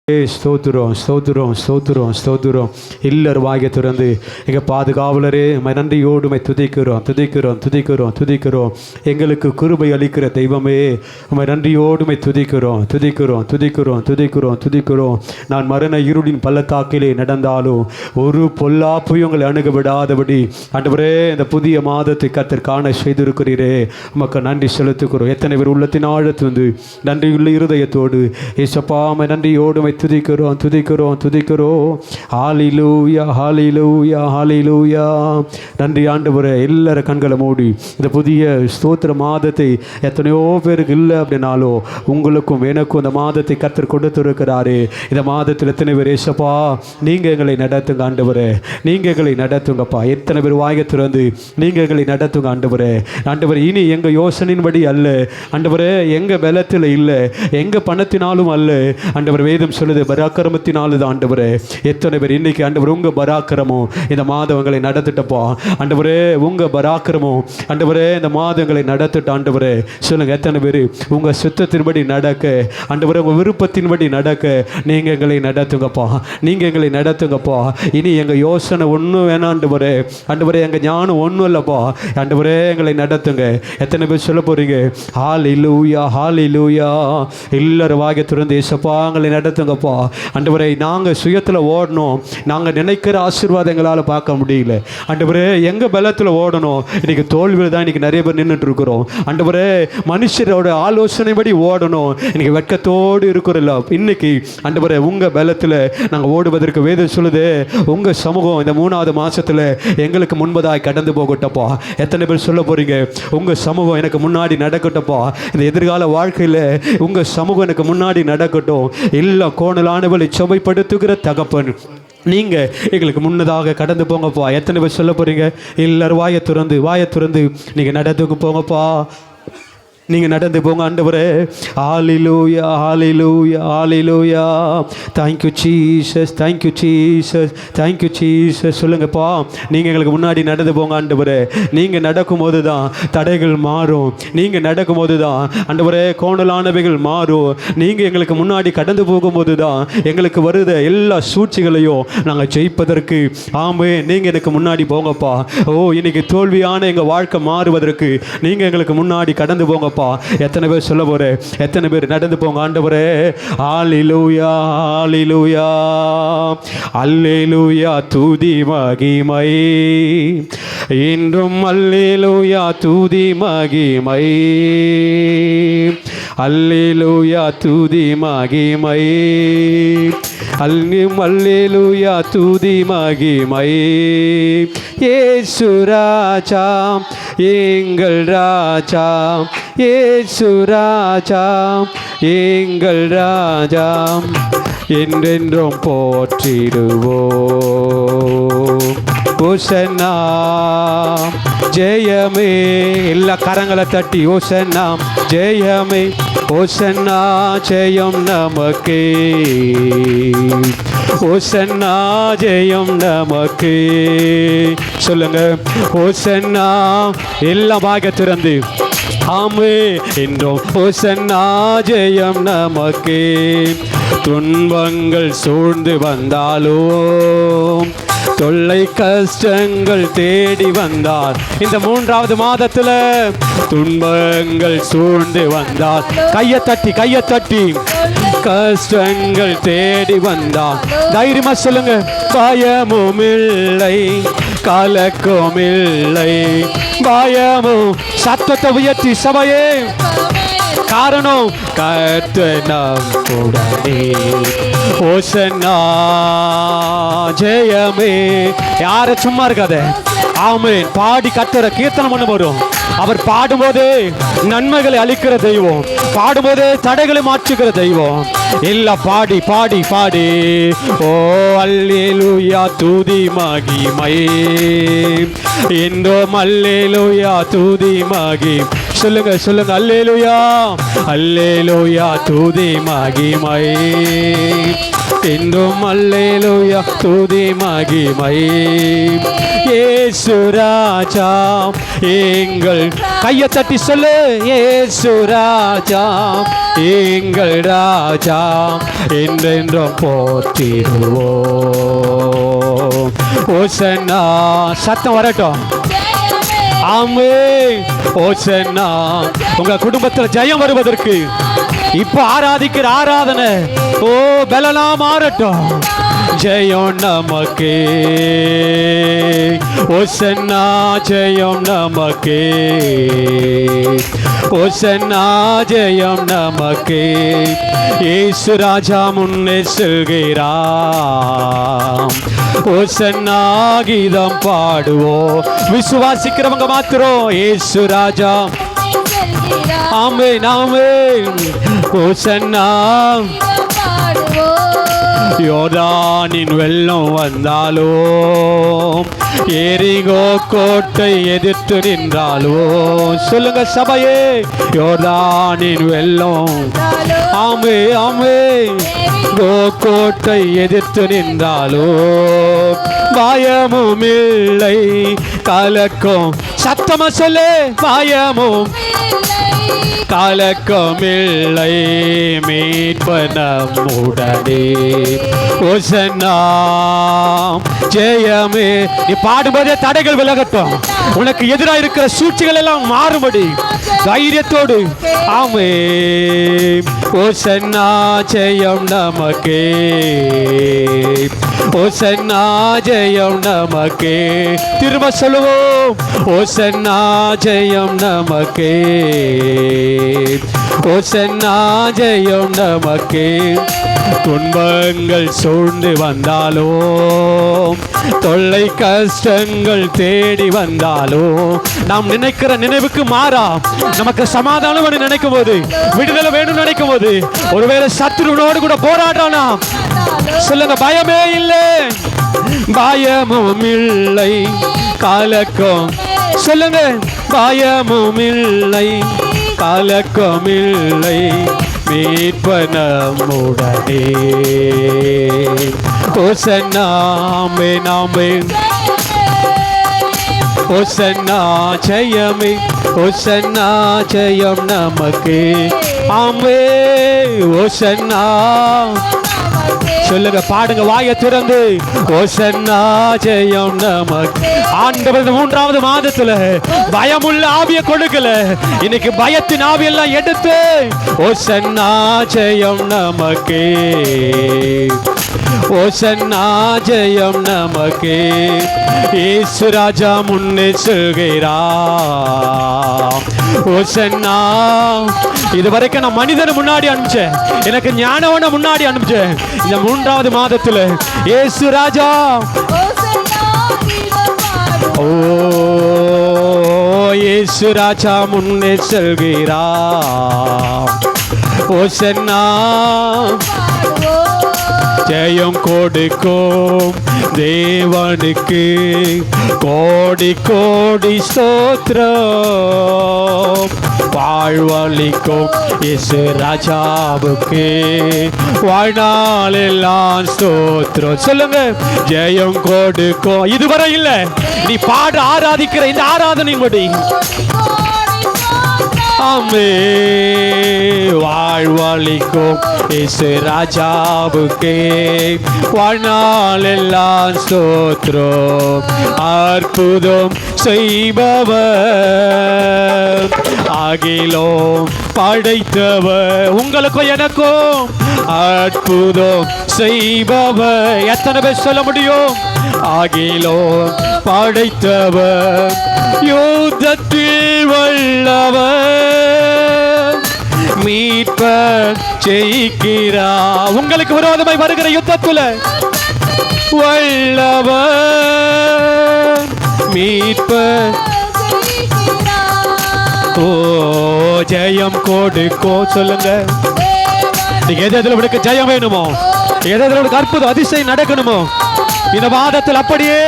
ஸ்தோத்திரம் ஸ்தோத்திரம் ஸ்தோத்திரம் ஸ்தோத்திரம். எல்லாரும் வாயை திறந்து எங்கள் பாதுகாவலரே நன்றியோடு துதிக்கிறோம் துதிக்கிறோம் துதிக்கிறோம் துதிக்கிறோம். எங்களுக்கு கிருபை அளிக்கிற தெய்வமே நன்றியோடு துதிக்கிறோம் துதிக்கிறோம் துதிக்கிறோம் துதிக்கிறோம் துதிக்கிறோம். நான் மரண இருளின் பள்ளத்தாக்கிலே நடந்தாலும் ஒரு பொல்லாப்பு உங்களை அணுக விடாதபடி ஆண்டவரே இந்த புதிய மாதத்தை கர்த்தர் காண செய்திருக்கிறீரே, உமக்கு நன்றி செலுத்துகிறோம். எத்தனை பேர் உள்ளத்தின் ஆழத்து நன்றியுள்ள இருதயத்தோடு ஏசப்பாமை நன்றியோடு துதிக்கிறோம் துதிக்கிறோம் துதிக்கிறோம். ஹல்லேலூயா ஹல்லேலூயா ஹல்லேலூயா. நன்றி ஆண்டவரே. எல்லார கண்களை மூடி இந்த புதிய ஸ்தோத்திர மாதத்தை எத்தனையோ பேருக்கு இல்லை அப்படின்னாலும் உங்களுக்கும் எனக்கும் இந்த மாதத்தை கர்த்தர் கொடுத்திருக்கிறாரே. இந்த மாதத்தில் எத்தனை பேர் ஏசப்பா நீங்கள் எங்களை நடத்துங்க ஆண்டவரே, நீங்கள் எங்களை நடத்துங்கப்பா. எத்தனை பேர் வாயை திறந்து நீங்கள் எங்களை நடத்துங்க ஆண்டவரே. ஆண்டவரே இனி எங்கள் யோசனையின்படி அல்ல ஆண்டவரே, எங்கள் பலத்தில் இல்லை, எங்கள் பணத்தினாலும் அல்ல ஆண்டவர். வேதம் சொல்லுது பராக்கிரமத்தினாலும் தான் ஆண்டவரே. எத்தனை பேர் இன்னைக்கு ஆண்டவர் உங்கள் பராக்கிரமம் இந்த மாதங்களை நடத்திட்டப்பா ஆண்டவரே, உங்கள் பராக்கிரமம் ஆண்டவரே இந்த மாதங்களை நடத்திட்ட ஆண்டவரே. சொல்லுங்க எத்தனை பேர் உங்கள் சுத்தத்தின்படி நடக்க ஆண்டவரே, உங்கள் விருப்பத்தின்படி நடக்க நீங்கள் எங்களை நடத்துங்கப்பா, நீங்கள் எங்களை நடத்துங்கப்பா. இனி எங்கள் யோசனை ஒன்றும் வேணாம் ஆண்டவரே, ஆண்டவரே எங்கள் ஞானம் ஒன்றும் இல்லைப்பா ஆண்டவரே, எங்களை நடத்துங்க. எத்தனை பேர் சொல்ல போறீங்க ஹல்லேலூயா ஹல்லேலூயா. எல்லாரும் வாயை திறந்து ஏசப்பா எங்களை நடத்துங்கப்பா ஆண்டவரே. நாங்கள் சுயத்தில் ஓடணும், நாங்கள் நினைக்கிற ஆசீர்வாதம் எங்களால் பார்க்க முடியல ஆண்டவரே. எங்கள் பலத்தில் ஓடணும், இன்றைக்கி தோல்வியில் தான் இன்றைக்கி நிறைய பேர் நின்றுட்டு இருக்கிறோம் ஆண்டவரே. மனுஷரோட ஆலோசனைப்படி ஓடணும், இன்றைக்கி வெட்கத்தோடு இருக்கிறோம் இன்னைக்கு ஆண்டவரே. உங்கள் பலத்தில் நாங்கள் ஓடுவதற்கு வேதம் சொல்லுது உங்கள் சமூகம் இந்த 3வது மாதத்தில் எங்களுக்கு முன்பதாய் கடந்து போகட்டப்பா. எத்தனை பேர் சொல்ல போகிறீங்க உங்கள் சமூகம் எனக்கு முன்னாடி நடக்கட்டப்பா. இந்த எதிர்கால வாழ்க்கையில் உங்கள் சமூகம் எனக்கு முன்னாடி நடக்கட்டும். எல்லா கோணலானவளை சுமைப்படுத்துகிற தகப்பன் நீங்கள் எங்களுக்கு முன்னதாக கடந்து போங்கப்பா. எத்தனை பேர் சொல்ல போகிறீங்க? எல்லாரும் வாயை திறந்து நீங்கள் நடந்துக்கு போங்கப்பா, நீங்கள் நடந்து போங்க ஆண்டவரே. Hallelujah hallelujah hallelujah. Thank you Jesus thank you Jesus thank you Jesus. சொல்லுங்கப்பா நீங்கள் எங்களுக்கு முன்னாடி நடந்து போங்க ஆண்டவரே. நீங்கள் நடக்கும்போது தான் தடைகள் மாறும், நீங்கள் நடக்கும்போது தான் ஆண்டவரே கோணலானவைகள் மாறும். நீங்கள் எங்களுக்கு முன்னாடி கடந்து போகும்போது தான் எங்களுக்கு வருத எல்லா சூழ்ச்சிகளையும் நாங்கள் ஜெயிப்பதற்கு ஆமே நீங்கள் எனக்கு முன்னாடி போங்கப்பா. ஓ இன்னைக்கு தோல்வியான எங்கள் வாழ்க்கை மாறுவதற்கு நீங்கள் எங்களுக்கு முன்னாடி கடந்து போங்கப்பா. எத்தனை பேர் சொல்ல போறே? எத்தனை பேர் நடந்து போங்க ஆண்டவரே. ஹல்லேலூயா ஹல்லேலூயா அல்லேலூயா. துதி மகிமை இன்றும் அல்லேலூயா துதி மகிமை அல்லேலூயா துதி மகிமை அல்லேலூயா துதி மகிமை. இயேசு ராஜா எங்கள் ராஜா, இயேசு ராஜா எங்கள் ராஜா, என்றென்றும் போற்றிடுவோம். ஓசன்னா ஜெயமே. எல்லா கரங்களை தட்டி ஓசன்னா ஜெயமே, ஓசன்னா ஜெயம் நமக்கே, ஓசன்னா ஜெயம் நமக்கு. சொல்லுங்க ஓசன்னா. எல்லாம் வாயை திறந்து ஆமே என்றும் ஓசன்னா ஜெயம் நமக்கு. துன்பங்கள் சூழ்ந்து வந்தாலும் தொல்லை கஷ்டங்கள் தேடி வந்தார். இந்த 3வது மாதத்துல துன்பங்கள் சூழ்ந்து வந்தார். கையை தட்டி கஷ்டங்கள் தேடி வந்தார். தைரியமா சொல்லுங்க பயமும் இல்லை கலக்கம் இல்லை பயமும். சத்தத்தை உயர்த்தி சபையே காரணம் கர்த்தனம் உடனே. ஓசன்னா ஜெயமே. யார சும்மா இருக்காத ஆமென். பாடி கர்த்தரை கீர்த்தனம் பண்ண வரும். அவர் பாடும்போது நன்மைகளை அளிக்கிற தெய்வம், பாடும்போது தடைகளை மாற்றுகிற தெய்வம். எல்லாம் பாடி பாடி பாடி ஓ அல்லேலூயா துதி மகிமை இன்றும் அல்லேலூயா துதி மகிமை. சொல்லுங்க சொல்லுங்க. அல்லேலூயா அல்லேலூயா துதி மகிமை என்றும் அல்லேலூயா துதி மகிமை. இயேசு ராஜா எங்கள் கையை தட்டி சொல்லு. இயேசு ராஜா எங்கள் ராஜா என்றென்றும் போற்றிடுவோம். ஓசன்னா சத்தம் வரட்டும். ஆமென். ஓசன்னா உங்க குடும்பத்தில் ஜெயம் வருவதற்கு இப்ப ஆராதிக்கிற ஆராதனை ஓ பலனா மாறட்டும். ஜெயம் நமக்கே. ஓசன்னா ஜெயம் நமக்கே. ஓசன்னா ஜெயம் நமக்கே. இயேசு ராஜா முன்னே செல்கிறார். ஓசன்னா கீதம் பாடுவோம். விசுவாசிக்கிறவங்க மாத்திரம் இயேசு ராஜா. ஆமென் ஆமென். ஓசன்னா யோர்தானின் வெள்ளம் வந்தாலும் எரிகோ கோட்டை எதிர்த்து நின்றாலும் சொல்லுங்க சபையே. யோர்தானின் வெள்ளம் ஆமே ஆமே கோட்டை எதிர்த்து நின்றாலும் பயமும் இல்லை கலக்கம். சத்தமா சொல்லு. பயமும் கலக்கமில்லை மீட்பனமுடனே. ஓசன்னா ஜெயமே. நீ பாடும்போதே தடைகள் விலகட்டும். உனக்கு எதிராக இருக்கிற சூழ்ச்சிகள் எல்லாம் மாறுபடி தைரியத்தோடு. ஆமே. ஓசன்னா ஜெயம் நமக்கே. ஓசன்னா ஜெயம் நமக்கே. திரும்ப சொல்லுவோம். ஓசன்னா ஜெயம் நமக்கே. ஓசன்னா ஜெயம் நமக்கே. துன்பங்கள் சூழ்ந்து வந்தாலும் தொல்லை கஷ்டங்கள் தேடி வந்தாலும் நாம் நினைக்கிற நினைவுக்கு மாறா நமக்கு சமாதானம் நினைக்கும் போது விடுதலை வேணும் நினைக்கும் போது ஒருவேளை சத்துருனோடு கூட போராடுறானா சொல்லுங்க. பயமே இல்லை. பயமும் இல்லை கலக்கம். சொல்லுங்க. பயமும் இல்லை கலக்கமில்லை மீட்பனமுடனே. ஓசன்னா ஆமென் ஆமென். ஓசன்னா ஜெயமே. ஓசன்னா ஜெயம் நமக்கு. ஆமே. ஓசன்னா சொல்லுங்க. பாடுங்க வாயை திறந்து. ஓசன்னா ஜெயம் நமக்கு. ஆண்டவர் 3வது மாதத்துல பயமுள்ள ஆவியை கொடுக்கல. இன்னைக்கு பயத்தின் ஆவியெல்லாம் எடுத்து ஓசன்னா ஜெயம் நமக்கு. ஓசன்னா ஜெயம் நமக்கு. இயேசு ராஜா முன்னே செல்கிறார். ஓசன்னா இதுவரைக்கும் நான் மனிதனை முன்னாடி அனுப்பிச்சேன். எனக்கு ஞானவனை முன்னாடி அனுப்பிச்சேன். இந்த 3வது மாதத்துல இயேசு ராஜா ஓ இயேசு ராஜா முன்னே செல்கிறார். ஓசன்னா ஜெயம் கொடுக்கும் தேவனுக்கு கோடி கோடி ஸ்தோத்திரம். வாழ்வளிக்கும் இயேசு ராஜாவுக்கு வாழ்நாள் எல்லாம் ஸ்தோத்திரம். சொல்லுங்க. ஜெயம் கொடுக்கும். இதுவரை இல்ல நீ பாடு ஆராதிக்கிற இந்த ஆராதனையின்படி ஆமே வாழ்வளிக்கும் இயேசு ராஜாவுக்கே வாழ்நாள் எல்லாம் ஸ்தோத்திரம். அற்புதம் செய்பவர் அகிலம் படைத்தவர். உங்களுக்கும் எனக்கும் அற்புதம் செய்பவர். எத்தனை பேர் சொல்ல முடியும்? அகிலம் படைத்தவர் யுத்தத்தில் வல்லவர் மீட்பர் ஜெயிக்கிறார். உங்களுக்கு விரோதமாய் வருகிற யுத்தத்துல வல்லவர் மீட்பர் ஓ ஜெயம் கொடுக்கோ. சொல்லுங்க. நீங்க எதுல உனக்கு ஜெயம் வேணுமோ, எதுல உனக்கு அற்புதம் அதிசயம் நடக்கணுமோ இந்த மாதத்தில் அப்படியே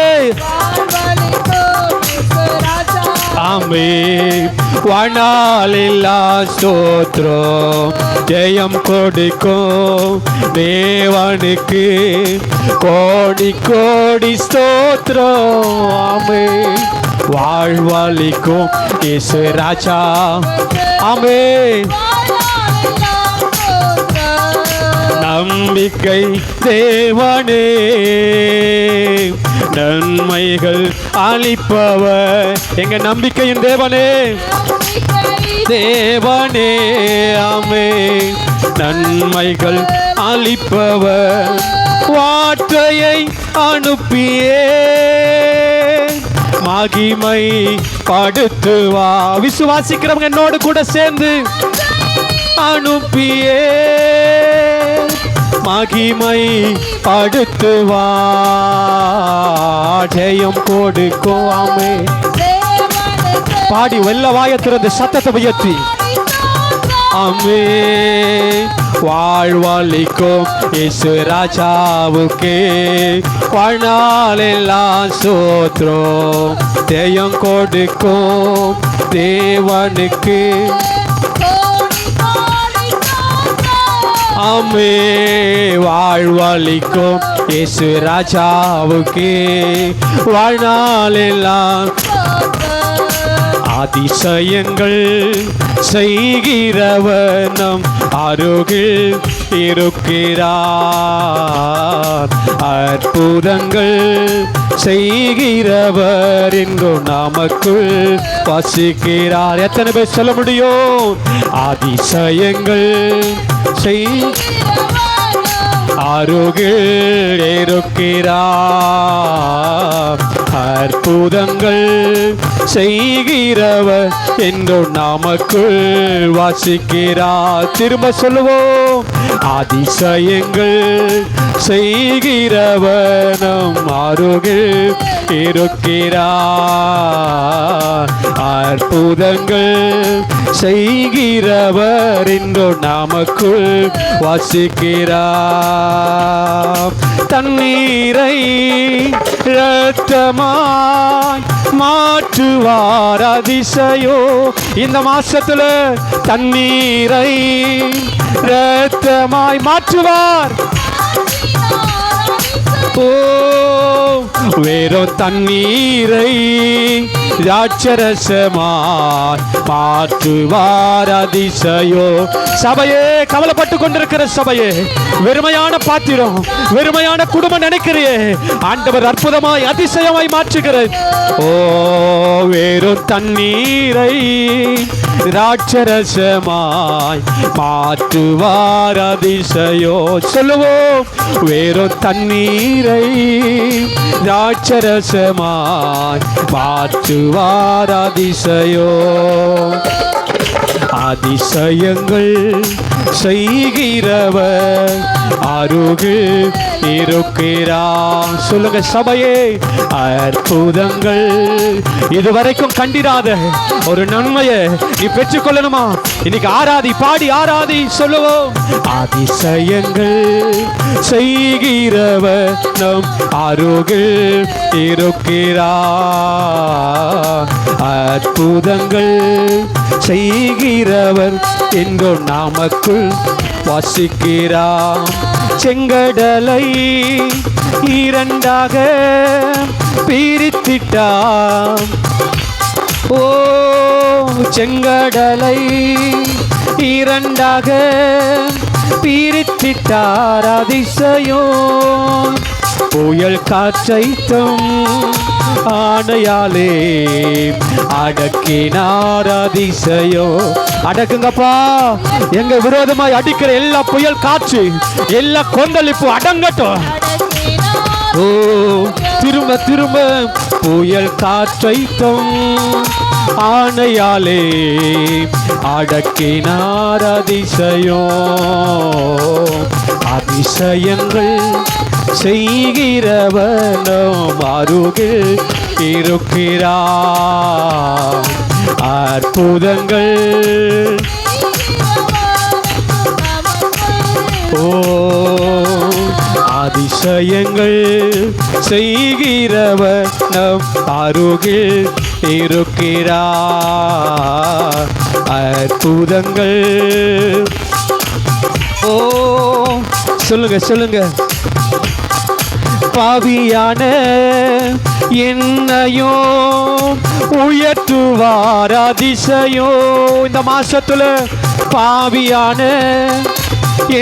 ஆமென். வாழ்நாளெல்லாம் ஸ்தோத்திரம் ஜெயம் கொடுக்கும் தேவனுக்கு கோடி கோடி ஸ்தோத்திரம். ஆமென். வாழ்வளிக்கும் இயேசு ராஜா. ஆமென். நம்பிக்கை தேவனே நன்மைகள் அளிப்பவர். எங்க நம்பிக்கையின் தேவனே தேவனே. ஆமென். நன்மைகள் அளிப்பவர் வார்த்தையை அனுப்பியே மகிமை படுத்துவா. விசுவாசிக்கிறவங்க என்னோடு கூட சேர்ந்து அனுப்பியே மகிமை படுத்துவா. ஜெயம் கொடுக்கும். ஆமென். பாடி வெள்ள வாயை திறந்து சத்தத்தை உயர்த்தி ஆமென். வாழ்வளிக்கும் இயேசு ராஜாவுக்கே வாழ்நாளெல்லாம் ஸ்தோத்திரம் ஜெயம் கொடுக்கும் தேவனுக்கு. ஆமென். வாழ்வளிக்கும் இயேசு ராஜாவுக்கே வாழ்நாளெல்லாம் அதிசயங்கள் செய்கிறவர் நம் அருகில் இருக்கிறார். அற்புதங்கள் செய்கிறவர் எங்கும் நமக்குள் வசிக்கிறார். எத்தனை பேர் சொல்ல முடியும்? அதிசயங்கள் அருகில் இருக்கிறார். அற்புதங்கள் செய்கிறவர் என்றும் நமக்குள் வாசிக்கிறார். திரும்ப சொல்லுவோம். அதிசயங்கள் செய்கிறவர் நம் அருகில் இருக்கிறார். அற்புதங்கள் செய்கிறவர் என்றும் நமக்குள் வாசிக்கிறார். தண்ணீரை இரத்தமாய் மாற்றுவார் அதிசயோ. இந்த மாசத்துல தண்ணீரை இரத்தமாய் மாற்றுவார். ஓ வெறும் தண்ணீரை ராட்சரசமாய் மாற்றுவார் அதிசயோ. சபையே, கவலைப்பட்டு கொண்டிருக்கிற சபையே, வெறுமையான பாத்திரம், வெறுமையான குடும்பம் நினைக்கிறியே, ஆண்டவர் அற்புதமாய் அதிசயமாய் மாற்றுகிறார். ஓ வெறும் தண்ணீரை ராட்சரசமாய் மாற்றுவார் அதிசயோ. சொல்லுவோம். வெறும் தண்ணீரை ராட்சரசமாய் மாற்றுவார் அதிசயோ. அதிசயங்கள் செய்கிறவர் அருகில் இருக்கிறார். சொல்லுங்க சபையே. அற்புதங்கள் இதுவரைக்கும் கண்டிராத ஒரு நன்மையை நீ பெற்றுக்கொள்ளணுமா? இன்னைக்கு ஆராதி, பாடி ஆராதி. சொல்லுவோம். அதிசயங்கள் செய்கிறவர் நம் அருகில் இருக்கிறார். அற்புதங்கள் செய்கிறவர் என்றும் நமக்குள் வாசிக்கிறார். செங்கடலை இரண்டாக பிரித்திட்டார். ஓ செங்கடலை இரண்டாக பிரித்திட்டார் அதிசயோ. புயல் காற்றைத்தும் ஆணையாலே அடக்கினார் அதிசயோ. அடக்குங்கப்பா. எங்க விரோதமாய் அடிக்கிற எல்லா புயல் காற்று, எல்லா கொந்தளிப்பு அடங்கட்டும். ஓ திரும்ப திரும்ப புயல் காற்றைத்தும் ஆணையாலே அடக்கினார் அதிசயோ. அதிசயங்கள் செய்கிறவனும் அருகில் இருக்கிறார். அற்புதங்கள் ஓ அதிசயங்கள் செய்கிறவர் நம் அருகில் இருக்கிறார். அற்புதங்கள் ஓ சொல்லுங்க சொல்லுங்க. பாவியான என்னையும் உயர்த்துவார் அதிசயோ. இந்த மாசத்துல பாவியான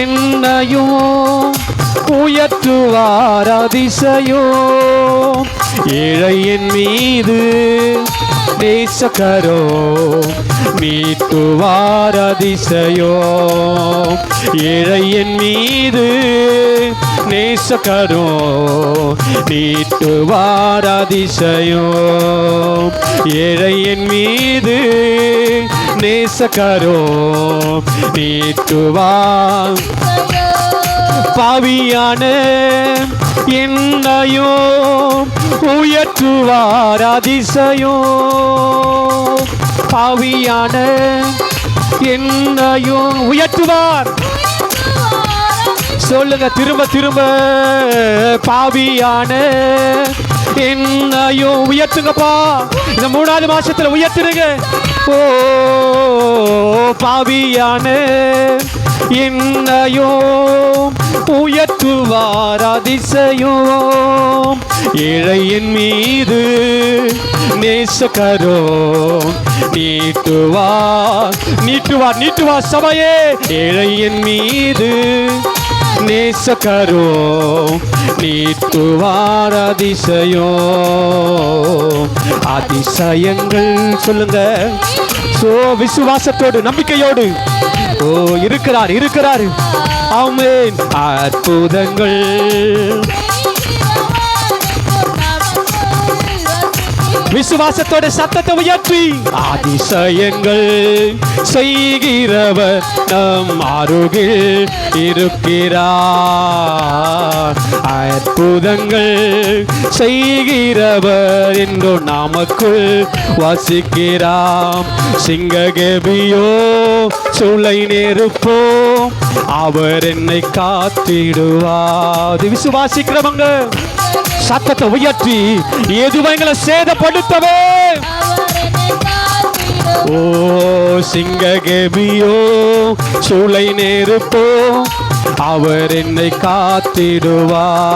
என்னையும் உயர்த்துவார் அதிசயோ. ஏழையின் மீது நேசக்கரோ மீட்டுவார் அதிசயோ. ஏழையின் மீது நேசக்கரோ நீட்டுவார் அதிசயோ. ஏழையின் மீது நேசக்கரோ நீட்டுவார். பாவியான என்னையும் உயர்த்துவார் அதிசயோ. பாவியான என்னையும் உயர்த்துவார். சொல்லுங்க திரும்ப திரும்ப. பாவியான என்னையும் உயர்த்துங்கப்பா. இந்த 3வது மாசத்துல உயர்த்துருங்க. ஓ பாவியான என்னையும் உயர்த்துவார் அதிசயோ. ஏழையின் மீது நேசக்கரோ நீட்டுவார் நீட்டுவார் நீட்டுவார் சபையே. ஏழையின் மீது நேசக்கரோ நீட்டுவார் அதிசயோ. அதிசயங்கள் சொல்லுங்க. சோ விசுவாசத்தோடு நம்பிக்கையோடு ஓ இருக்கிறார் இருக்கிறார். ஆமென். அற்புதங்கள் விசுவாசத்தோட சத்தத்தை உயர்த்தி அதிசயங்கள் செய்கிறவர் நம் அருகில் இருக்கிறார். அற்புதங்கள் செய்கிறவர் என்று நமக்குள் வசிக்கிறார். சிங்ககேபியோ சூளை நெருப்போ அவர் என்னை காத்திடுவார். விசுவாசிக்கிறவங்க சத்தத்தை உயர்த்தி எதுவும் எங்களை சேதப்படுத்தவே. ஓ சிங்ககேபியோ சூளை நெருப்போ அவர் என்னை காத்திடுவார்.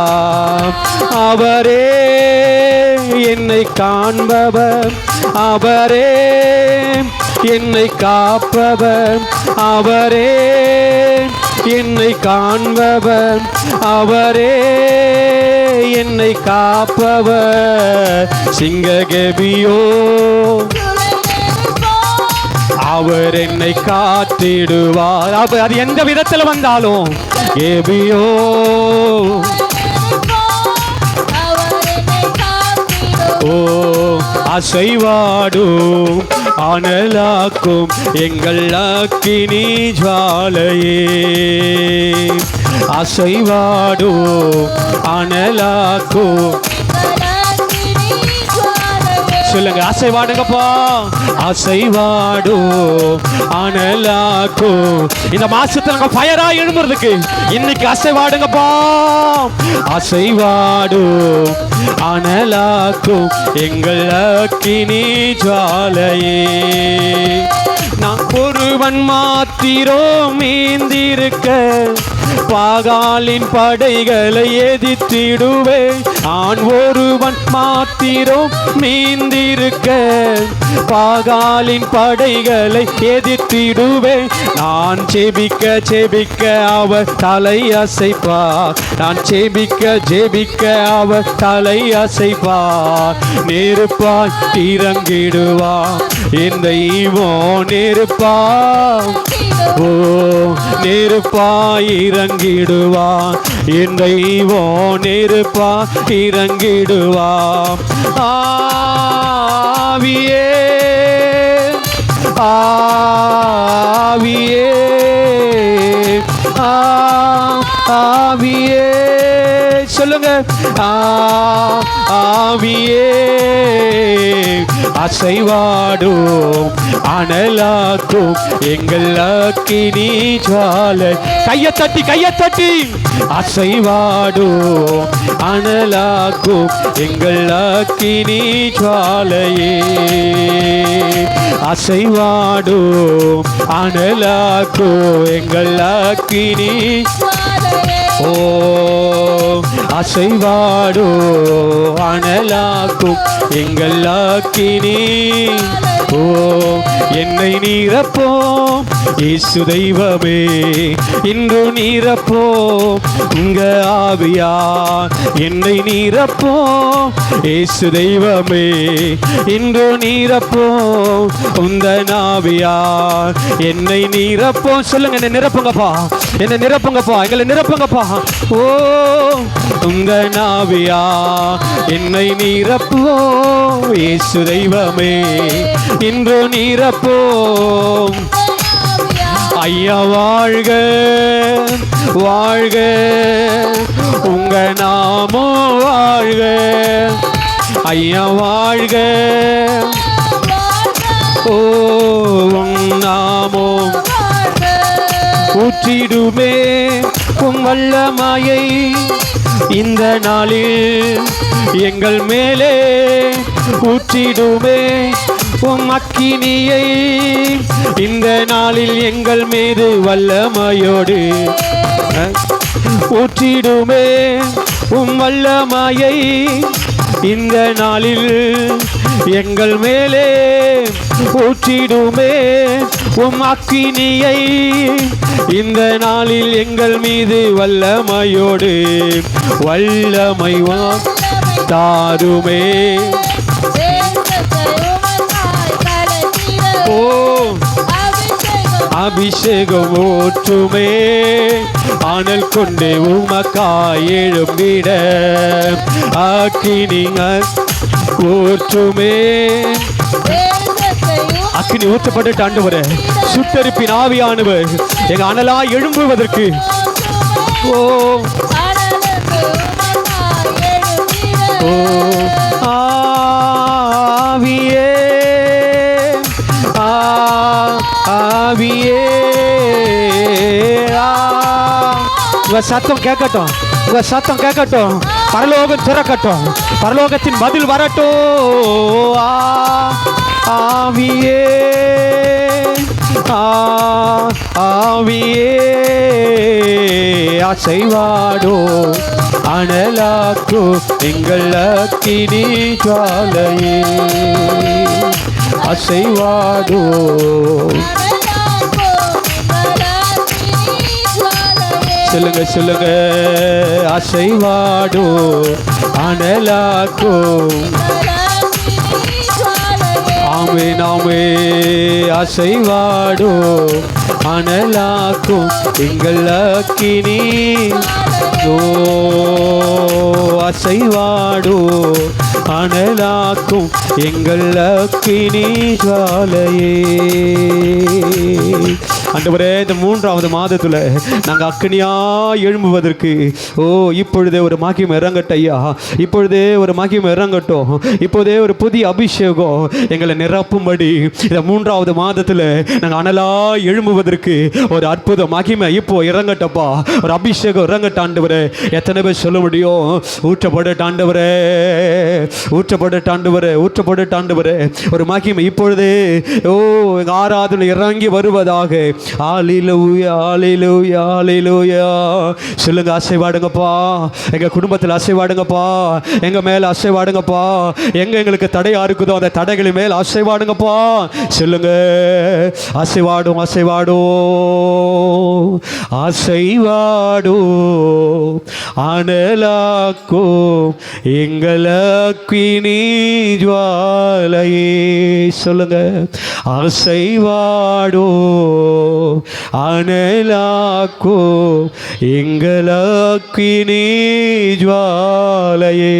அவரே என்னை காண்பவர், அவரே என்னை காப்பவர், அவரே என்னை காண்பவர், அவரே என்னை காப்பவர். சிங்ககேபியோ அவர் என்னை காத்திடுவார். அது எந்த விதத்தில் வந்தாலும் கேபியோ ஓ அசைவாடும் அனலாக்கும் எங்கள் அக்கினி ஜுவாலையே. அசைவாடும் அனலாக்கும் சொல்லுங்க. அசைவாடுங்கப்பா. அசைவாடு அனலாக்கு. இந்த மாசத்துல நாங்க ஃபயரா எழும்புறதுக்கு இன்னைக்கு அசைவாடுங்கப்பா. அசைவாடு அனலாக்கு எங்கள் அக்கினி ஜுவாலையே. நான் ஒருவன் மாத்திரம் மீந்திருக்க பாகாலின் படைகளை எதிர்த்திடுவே. நான் ஒருவன் மாத்திரம் மீந்திருக்க பாகாலின் படைகளை எதிர்த்திடுவே. நான் ஜெபிக்க ஜெபிக்க அவர் தலை அசைப்பார். நான் ஜெபிக்க ஜெபிக்க அவர் தலை அசைப்பார். நெருப்பாய் இறங்கிடுவார் என் தெய்வம். நெருப்பாய் ஓ நெருப்பாய் இறங்கிடுவார் என் தெய்வம். நெருப்பாய் இறங்கிடுவார். ஆவியே ஆவியே ஆவியே சொல்லுங்க. ஆவியே அசைவாடும் அனலாக்கும் எங்கள் அக்கினி ஜுவாலை. கையை தட்டி அசைவாடும் அனலாக்கும் எங்கள் அக்கினி ஜுவாலையே. அசைவாடும் அனலாக்கும் எங்கள் அக்கினி. ஓ அசைவாடும் அனலாக்கும் எங்கள் அக்கினி. ஓ என்னை நீரப்போம் இயேசு தெய்வமே, இன்று நீரப்போம் உங்க ஆவியா. என்னை நீரப்போம் இயேசு தெய்வமே, இன்று நீரப்போம் உந்த ஆவியா. என்னை நீரப்போம். சொல்லுங்க, என்னை நிரப்புங்கப்பா, என்னை நிரப்புங்கப்பா, எங்களை நிரப்புங்கப்பா. ஓ உங்க ஆவியா என்னை நீரப்போம் இயேசு தெய்வமே, இன்று நீரப்போம். ஐயா வாழ்க வாழ்க உங்க நாமோ வாழ்க. ஐயா வாழ்க ஓ உன் நாமோ ஊற்றிடுமே உம் வல்லமையை இந்த நாளில் எங்கள் மேலே. ஊற்றிடுமே உம் அக்கினியை இந்த நாளில் எங்கள் மீது வல்லமையோடு. ஊற்றிடுமே உம் வல்லமையை இந்த நாளில் எங்கள் மேலே. ஊற்றிடுமே உம் அக்கினியை இந்த நாளில் எங்கள் மீது வல்லமையோடு. வல்லமை தாருமே. ஓ அபிஷேகம் ஊற்றுமே, ஆனல் கொண்டு உமக்காய் எழும்பிட. அக்கினி ஊற்றுமே. அக்கினி ஊற்றப்பட்டு ஆண்டவரே, சுட்டரிப்பின் ஆவியானவர் எங்க அனலா எழும்புவதற்கு. ஓ ஆவியே ஆவியே உங்க சத்தம் கேட்கட்டும், உங்க சத்தம் கேட்கட்டும். பரலோகம் திறக்கட்டும், பரலோகத்தின் பதில் வரட்டும். ஆவியே ஆவியே அசைவாடோ அனலாக்கோ எங்கள் அக்கினி ஜுவாலையே. அசைவாடோ சொல்லுங்க சொல்லுங்க. அசைவாடோ அனலாக்கோ. ஆமே நாமே அசைவாடோ அனலாக்கும் எங்கள் அக்கினி. ஓ அசைவாடோ அனலாக்கும் எங்கள் அக்கினி ஜுவாலையே. ஆண்டவரே, இந்த 3வது மாதத்துல நாங்கள் அக்கினியா எழும்புவதற்கு ஓ இப்பொழுதே ஒரு மகிமை இறங்கட்டும் ஐயா. இப்பொழுதே ஒரு மகிமை இறங்கட்டும். இப்போதே ஒரு புதிய அபிஷேகம் எங்களை நிரப்பும்படி இந்த 3வது மாதத்துல நாங்கள் அனலா எழும்புவதற்கு ஒரு அற்புத மகிமை இப்போ இறங்கட்டப்பா. ஒரு அபிஷேகம் இறங்கட்ட ஆண்டவரே. எத்தனை பேர் சொல்ல முடியும்? ஊற்றப்படட்ட ஆண்டவரே, ஊற்றப்படட்ட ஆண்டவரே, ஊற்றப்படட்ட ஆண்டவரே. ஒரு மகிமை இப்பொழுதே ஓ எங்க ஆராதனை இறங்கி வருவதாக. ஹல்லேலூயா ஹல்லேலூயா ஹல்லேலூயா. சொல்லுங்க, அசைவாடுங்கப்பா. எங்க குடும்பத்தில் அசைவாடுங்கப்பா. எங்க மேல அசைவாடுங்கப்பா. எங்க எங்களுக்கு தடையா இருக்குதோ அந்த தடைகளின் மேல் அசைவாடுங்கப்பா. சொல்லுங்க, அசைவாடும் அசைவாடும் அசைவாடும் அனலாக்கும் எங்கள் அக்கினி ஜுவாலையே. சொல்லுங்க, அசைவாடும் அனலாக்கும் எங்கள் அக்கினி ஜுவாலையே.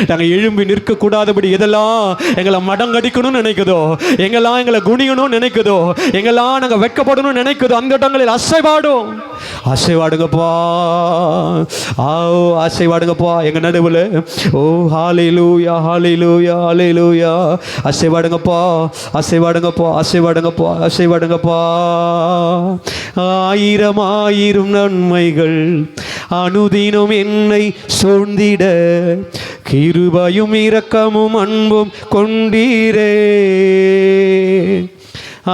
நாங்கள் எழும்பி நிற்கக்கூடாதபடி எதெல்லாம் எங்களை மடங்கடிக்கணும்னு நினைக்குதோ, எங்கெல்லாம் எங்களை குனியணும்னு நினைக்குதோ, எங்கெல்லாம் நாங்கள் வெட்கப்படணும்னு நினைக்குதோ அந்த இடங்களில் அசைவாடும். அசைவாடுங்கப்பா, அசைவாடுங்கப்பா எங்க நடுவில். ஓ ஹalleluya ஹalleluya ஹalleluya. அசைவாடுங்கப்பா அசைவாடுங்கப்பா அசைவாடுங்கப்பா அசைவாடுங்கப்பா. ஆயிரம் ஆயிரம் நன்மைகள் அனுதினம் என்னை சூழ்ந்திட, கிருபையும் இரக்கமும் அன்பும் கொண்டீரே.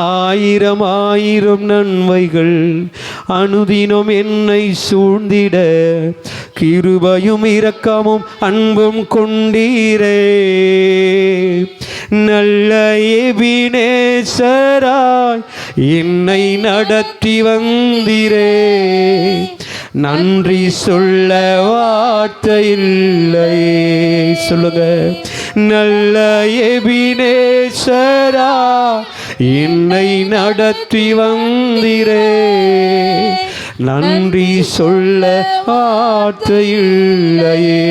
ஆயிரம் ஆயிரம் நன்மைகள் அனுதினம் என்னை சூழ்ந்திட, கிருபையும் இரக்கமும் அன்பும் கொண்டீரே. நல்ல எபினேசராய் என்னை நடத்தி வந்தீரே, நன்றி சொல்ல வார்த்தை இல்லை. சொல்லுங்க, நல்ல எபினேசரா என்னை நடத்தி வந்தீரே, நன்றி சொல்ல வார்த்தை இல்லையே.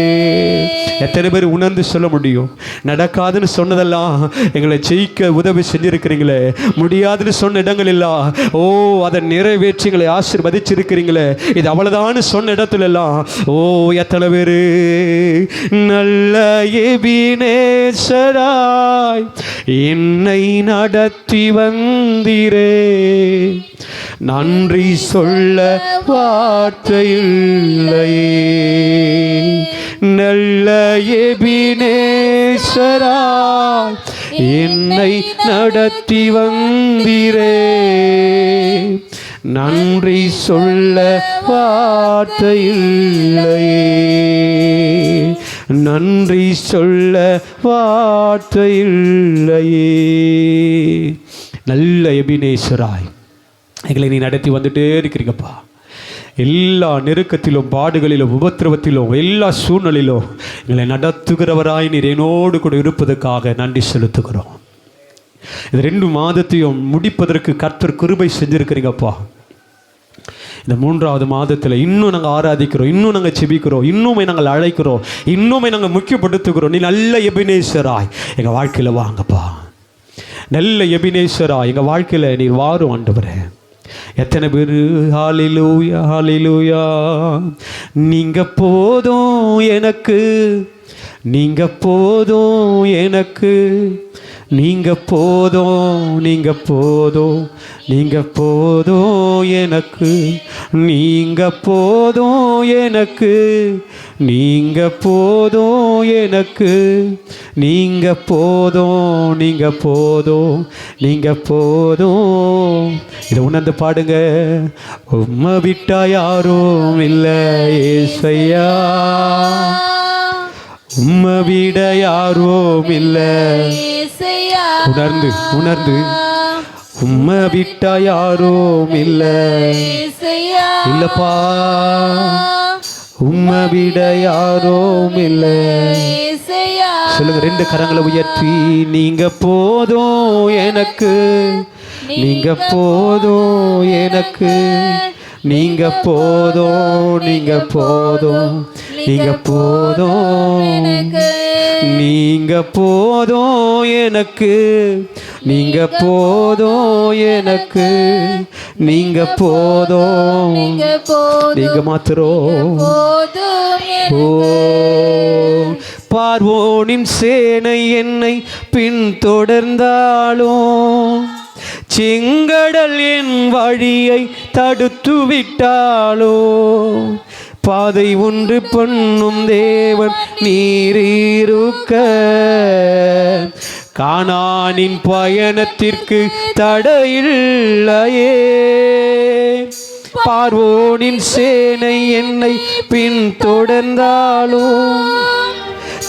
எத்தனை பேர் உணர்ந்து சொல்ல முடியும்? நடக்காதுன்னு சொன்னதெல்லாம் எங்களை ஜெயிக்க உதவி செஞ்சிருக்கிறீங்களே, முடியாதுன்னு சொன்ன இடங்கள் எல்லாம் ஓ அதை நிறைவேற்றி எங்களை ஆசீர்வதிச்சிருக்கிறீங்களே, இது அவ்வளவுதான் சொன்ன இடத்துல எல்லாம் ஓ எத்தனை பேரு நல்ல எபினேசராய் என்னை நடத்தி வந்தீரே, நன்றி சொல்ல வார்த்தை இல்லையே. நல்ல எபினேசராய் என்னை நடத்தி வந்தீரே, நன்றி சொல்ல வார்த்தை இல்லையே, நன்றி சொல்ல வார்த்தை இல்லையே. நல்ல எபினேசராய் எங்களை நீ நடத்தி வந்துட்டே இருக்கிறீங்கப்பா. எல்லா நெருக்கத்திலும் பாடுகளிலும் உபத்திரவத்திலும் எல்லா சூழ்நிலையிலும் எங்களை நடத்துகிறவராய் நீர் என்னோடு கூட இருப்பதற்காக நன்றி செலுத்துகிறோம். இது 2 மாதத்தையும் முடிப்பதற்கு கர்த்தர் கிருபை செஞ்சிருக்கிறீங்கப்பா. இந்த 3வது மாதத்தில் இன்னும் நாங்கள் ஆராதிக்கிறோம், இன்னும் நாங்கள் செபிக்கிறோம், இன்னுமே நாங்கள் அழைக்கிறோம், இன்னுமே நாங்கள் முக்கியப்படுத்துகிறோம். நீ நல்ல எபினேசராய் எங்கள் வாழ்க்கையில் வாங்கப்பா. நல்ல எபினேசராய் எங்கள் வாழ்க்கையில் நீ வாரும் ஆண்டவரே. எத்தனை பேர் ஹalleluya ஹalleluya. நீங்க போதும் எனக்கு, நீங்க போதும் எனக்கு, நீங்க போதும், நீங்க போதும், நீங்க போதும் எனக்கு, நீங்க போதும் எனக்கு, நீங்க போதும் எனக்கு, நீங்க போதும், நீங்க போதும், நீங்க போதும். இதை உணர்ந்து பாடுங்க. உம்மை விட்டா யாரும் இல்லை ஏசையா, உம்மை விட யாரும் இல்லை. உணர்ந்து உணர்ந்து உம்மை விட்டா யாரும் இல்லை இல்லப்பா, உம்மை விட யாரும் இல்லை. சொல்லுங்க 2 கரங்களை உயர்த்தி. நீங்க போதும் எனக்கு, நீங்க போதும் எனக்கு, நீங்க போதும், நீங்க போதும், நீங்க போதும், நீங்க போதும் எனக்கு, நீங்க போதும் எனக்கு, நீங்க போதும், நீங்க மாத்திரம். ஓ பார்வோனின் சேனை என்னை பின்தொடர்ந்தாலும், செங்கடல் என் வழியை தடுத்து விட்டாலோ, பாதை ஒன்று பண்ணும் தேவன் நீரிருக்க, கானானின் பயணத்திற்கு தடையில்லையே. பார்வோனின் சேனை என்னை பின்தொடர்ந்தாலும்,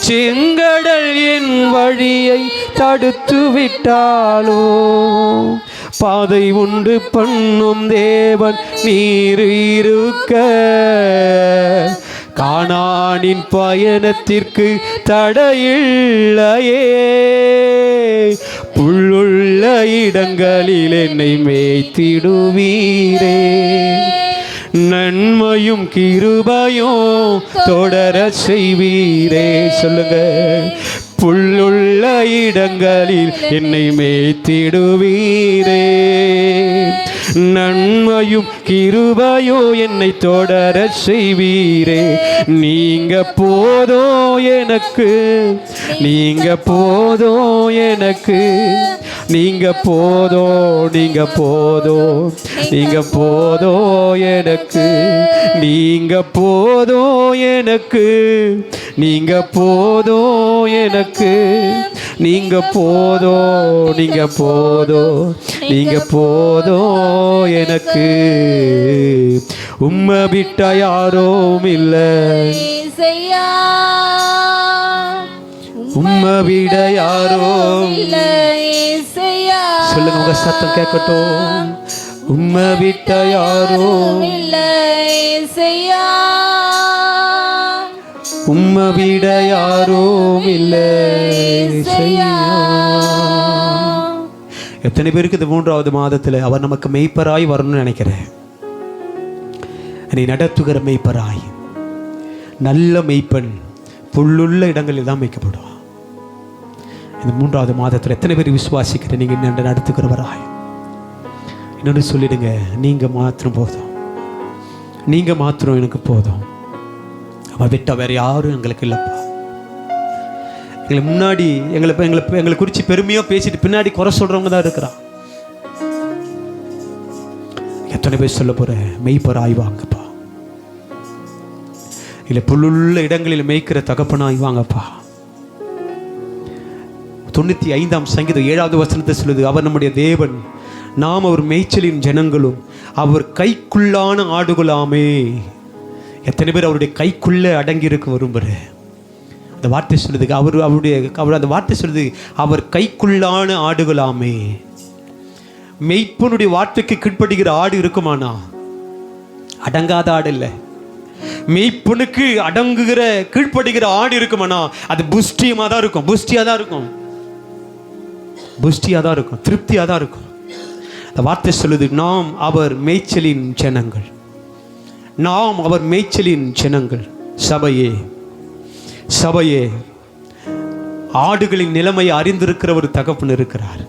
செங்கடல் என் வழியை தடுத்து விட்டாலோ, பாதை உண்டு பண்ணும் தேவன் நீர் இருக்க, கானானின் பயணத்திற்கு தடையில்லையே. புல்லுள்ள இடங்களில் என்னை மேய்த்திடுவீரே, நன்மையும் கிருபையும் தொடர செய்வீரே. சொல்லுங்க. புல்லுள்ள இடங்களில் என்னை மேய்த்திடுவீரே. நன்மையும் கிருபையோ என்னை தொடர செய்வீரே. நீங்க போதோ எனக்கு, நீங்க போதோ எனக்கு, நீங்க போதோ, நீங்க போதோ, நீங்க போதோ எனக்கு, நீங்க போதோ எனக்கு, நீங்க போதோ எனக்கு, நீங்க போதோ, நீங்க போதோ, நீங்க போதோ எனக்கு. உம்மை விட்டா யாரும் இல்லை, உம்மை விட யாரும் இல்லை. சொல்லுங்க, உங்க சத்தம் கேட்கட்டும். உம்மை விட்ட யாரும் இல்லை, உம்மை விட யாரும் இல்லை. எத்தனை பேருக்கு இந்த 3வது மாதத்தில் அவர் நமக்கு மெய்ப்பராய் வரணும்னு நினைக்கிறேன். என்னை நடத்துகிற மெய்ப்பராய், நல்ல மெய்ப்பன் புல்லுள்ள இடங்களில் தான் மேய்க்கப்படுவான். இந்த 3வது மாதத்தில் எத்தனை பேர் விசுவாசிக்கிறேன் நீங்கள் என்ன நடத்துகிறவராய்? இன்னொன்று சொல்லிடுங்க, நீங்கள் மாத்திரம் போதும், நீங்கள் மாத்திரம் எனக்கு போதும். அவன் விட்டா வேற யாரும் எங்களுக்கு இல்லைப்பா. எங்களை முன்னாடி எங்களை குறித்து பெருமையாக பேசிட்டு பின்னாடி குறை சொல்கிறவங்க தான் இருக்கிறான். எத்தனை பேர் சொல்ல போகிற மெய்ப்பராய் வாங்கப்பா, இல்லை புல்லுள்ள இடங்களில் மேய்க்கிற தகப்பனாய் வாங்கப்பா. 95ஆம் சங்கீதம் 7வது வசனத்தை சொல்லுது, அவர் நம்முடைய தேவன், நாம் அவர் மேய்ச்சலின் ஜனங்களும் அவர் கைக்குள்ளான ஆடுகளாமே. எத்தனை பேர் அவருடைய கைக்குள்ளே அடங்கி இருக்க விரும்புகிற அந்த வார்த்தை சொல்லுது. அவர் அந்த வார்த்தை சொல்லுது, அவர் கைக்குள்ளான ஆடுகளாமே. மெய்ப்பனுடைய வார்த்தைக்கு கீழ்ப்படுகிற ஆடு இருக்குமானா? அடங்காத ஆடு இல்லை. மெய்ப்பனுக்கு அடங்குகிற கீழ்ப்படுகிற ஆடு இருக்குமானா அது புஷ்டியமாக தான் இருக்கும், புஷ்டியாக தான் இருக்கும், புஷ்டியாக தான் இருக்கும், திருப்தியாக தான் இருக்கும். அந்த வார்த்தை சொல்லுது, நாம் அவர் மேய்ச்சலின் ஜனங்கள், நாம் அவர் மேய்ச்சலின் ஜனங்கள். சபையே, சபையே, ஆடுகளின் நிலைமையை அறிந்திருக்கிற ஒரு தகப்பன் இருக்கிறார்.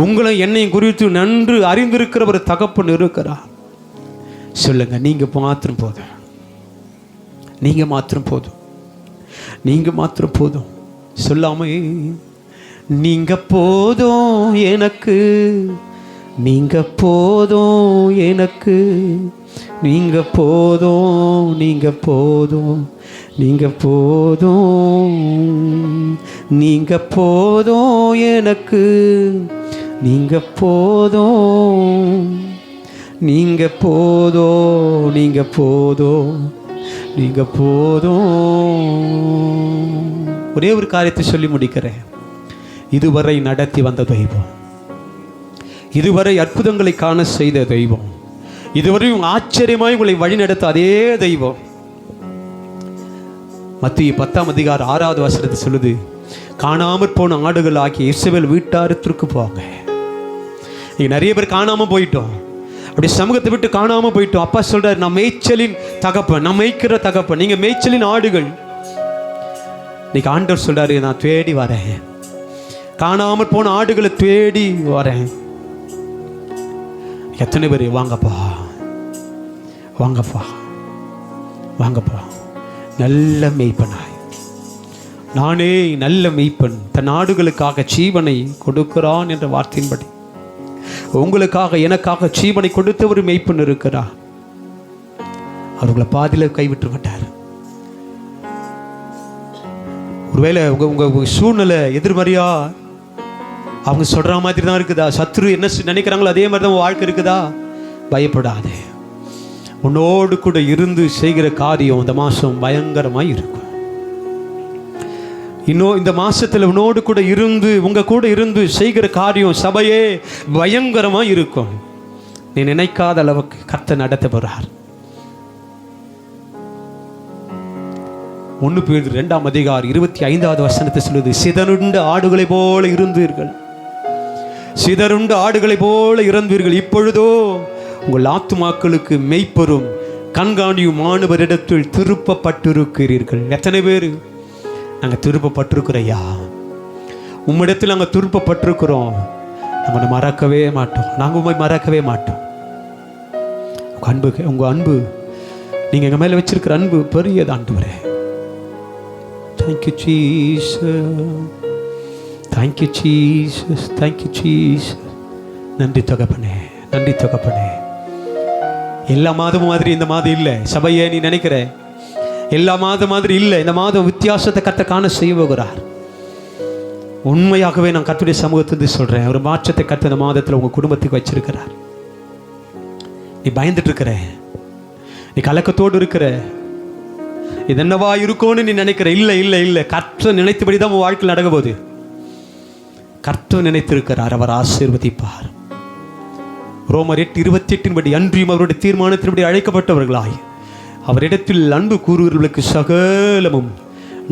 உங்களை என்னையும் குறித்து நன்கு அறிந்திருக்கிற ஒரு தகப்பன் இருக்கிறார். சொல்லுங்க, நீங்க மாத்திரம் போதும், நீங்க மாத்திரம் போதும், நீங்க மாத்திரம் போதும். சொல்லாம நீங்க போதும் எனக்கு, நீங்க போதும் எனக்கு, நீங்க போதும், நீங்க போதும், நீங்க போதும், நீங்க போதும் எனக்கு, நீங்க போதும், நீங்க போதும், நீங்க போதும், நீங்க போதும். ஒரே ஒரு காரியத்தை சொல்லி முடிக்கிறேன். இதுவரை நடத்தி வந்த தெய்வம், இதுவரை அற்புதங்களை காண செய்த தெய்வம், இதுவரை ஆச்சரியமாய் உங்களை வழி நடத்த அதே தெய்வம். மத்திய 10ஆம் அதிகாரம் 6வது வசனத்தை சொல்லுது, காணாமற் போன ஆடுகள் ஆகிய இஸ்ரவேல் வீட்டாரத்திற்கு போங்க. நீங்க நிறைய பேர் காணாம போயிட்டோம், அப்படி சமூகத்தை விட்டு காணாம போயிட்டோம். அப்பா சொல்றாரு, நான் மேய்ச்சலின் தகப்பன், நான் மேய்க்கிற தகப்பன், நீங்க மேய்ச்சலின் ஆடுகள். இன்னைக்கு ஆண்டவர் சொல்றாரு, நான் தேடி வரேன், காணாமற் போன ஆடுகளை தேடி வரேன். எத்தனை பேர் வாங்கப்பா, வாங்கப்பா, வாங்கப்பா. நல்ல மெய்ப்பனாய், நானே நல்ல மெய்ப்பன், தன் ஆடுகளுக்காக ஜீவனை கொடுக்கிறான் என்ற வார்த்தையின்படி உங்களுக்காக எனக்காக ஜீவனை கொடுத்த ஒரு மெய்ப்பன் இருக்கிறார். அவர்களை பாதியில கைவிட்டு விட்டார். ஒருவேளை உங்க சூழ்நிலை எதிர்மறையா அவங்க சொல்ற மாதிரி தான் இருக்குதா, சத்ரு என்ன நினைக்கிறாங்களோ அதே மாதிரி தான் வாழ்க்கை இருக்குதா, பயப்படாதே. உன்னோடு கூட இருந்து செய்கிற காரியம் இந்த மாதம் பயங்கரமாக இருக்கும். இன்னும் இந்த மாசத்துல உன்னோடு கூட இருந்து, உங்க கூட இருந்து செய்கிற காரியம் சபையே பயங்கரமாக இருக்கும். நீ நினைக்காத அளவுக்கு கர்த்தர் நடத்த போறார். 1 பேதுரு 2ஆம் அதிகாரம் 25வது வசனத்தை சொல்லுது, சிதறுண்ட ஆடுகளை போல இருந்தீர்கள், சிதறுண்ட ஆடுகளை போல இறந்தீர்கள், இப்பொழுதோ உங்கள் ஆத்துமாக்களுக்கு மெய்ப்பரும் கண்காணியுமானவரிடத்தில் திருப்பப்பட்டிருக்கிறீர்கள். எத்தனை பேர் நாங்கள் திருப்பப்பட்டிருக்கிறையா? உம்மிடத்தில் நாங்கள் திருப்பப்பட்டிருக்கிறோம். நம்ம மறக்கவே மாட்டோம். நாங்கள் உண்மை மறக்கவே மாட்டோம். உங்கள் அன்பு நீங்கள் எங்கள் மேலே வச்சிருக்கிற அன்பு பெரியது ஆண்டவரே. Thank you Jesus, thank you Jesus, thank you Jesus. நன்றி தகப்பனே, நன்றி தகப்பனே. எல்லா மாதமும் மாதிரி இந்த மாதம் இல்லை சபையே. நீ நினைக்கிற எல்லா மாதம் மாதிரி இல்லை. இந்த மாதம் வித்தியாசத்தை கர்த்தர் காண செய்ய போகிறார். உண்மையாகவே நான் கர்த்தருடைய சமூகத்திலிருந்து சொல்கிறேன், ஒரு மாற்றத்தை கர்த்தர் இந்த மாதத்தில் உங்கள் குடும்பத்துக்கு வச்சிருக்கிறார். நீ பயந்துட்டு இருக்கிற, நீ கலக்கத்தோடு இருக்கிற, இது என்னவா இருக்கும்னு நீ நினைக்கிற. இல்லை இல்லை இல்லை, கர்த்தர் நினைத்தபடி தான் உன் வாழ்க்கையில் நடக்க போகுது. கர்த்தர் நினைத்திருக்கிறார், அவர் ஆசீர்வதிப்பார். ரோமர் 8:28 படி அன்றியும் அவருடைய தீர்மானத்தின்படி அழைக்கப்பட்டவர்களாய் அவரிடத்தில் அன்பு கூறுகிறவர்களுக்கு சகலமும்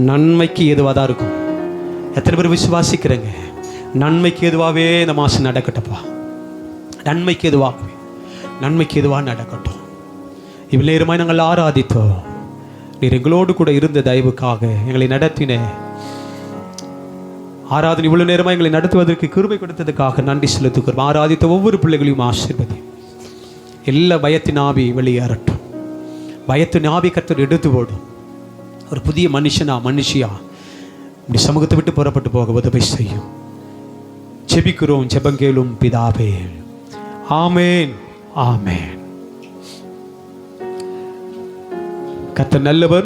நன்மைக்கு ஏதுவாக தான் இருக்கும். எத்தனை பேர் விசுவாசிக்கிறேங்க? நன்மைக்கு எதுவாகவே இந்த மாதம் நடக்கட்டப்பா. நன்மைக்கு எதுவாகவே, நன்மைக்கு எதுவாக நடக்கட்டும். இவ்வளவு நேரமாய் நாங்கள் ஆராதித்தோம். நீர் எங்களோடு கூட இருந்த தயவுக்காக எங்களை நடத்தின ஆராதனை இவ்வளவு நேரமாக எங்களை நடத்துவதற்கு கிருபை கொடுத்ததுக்காக நன்றி செலுத்துகிறோம். ஆராதித்த ஒவ்வொரு பிள்ளைகளையும் ஆசீர்வதி. எல்லா பயத்தின் ஆவி வெளியேறட்டும். பயத்தின் ஆவி கர்த்தர் எடுத்து போடும். ஒரு புதிய மனுஷியா இப்படி சமூகத்தை விட்டு புறப்பட்டு போக உதவி செய்யும். ஜெபிக்கிறோம் ஜெபங்கேளும் பிதாவே. ஆமேன், ஆமேன். கர்த்தர் நல்லவர்.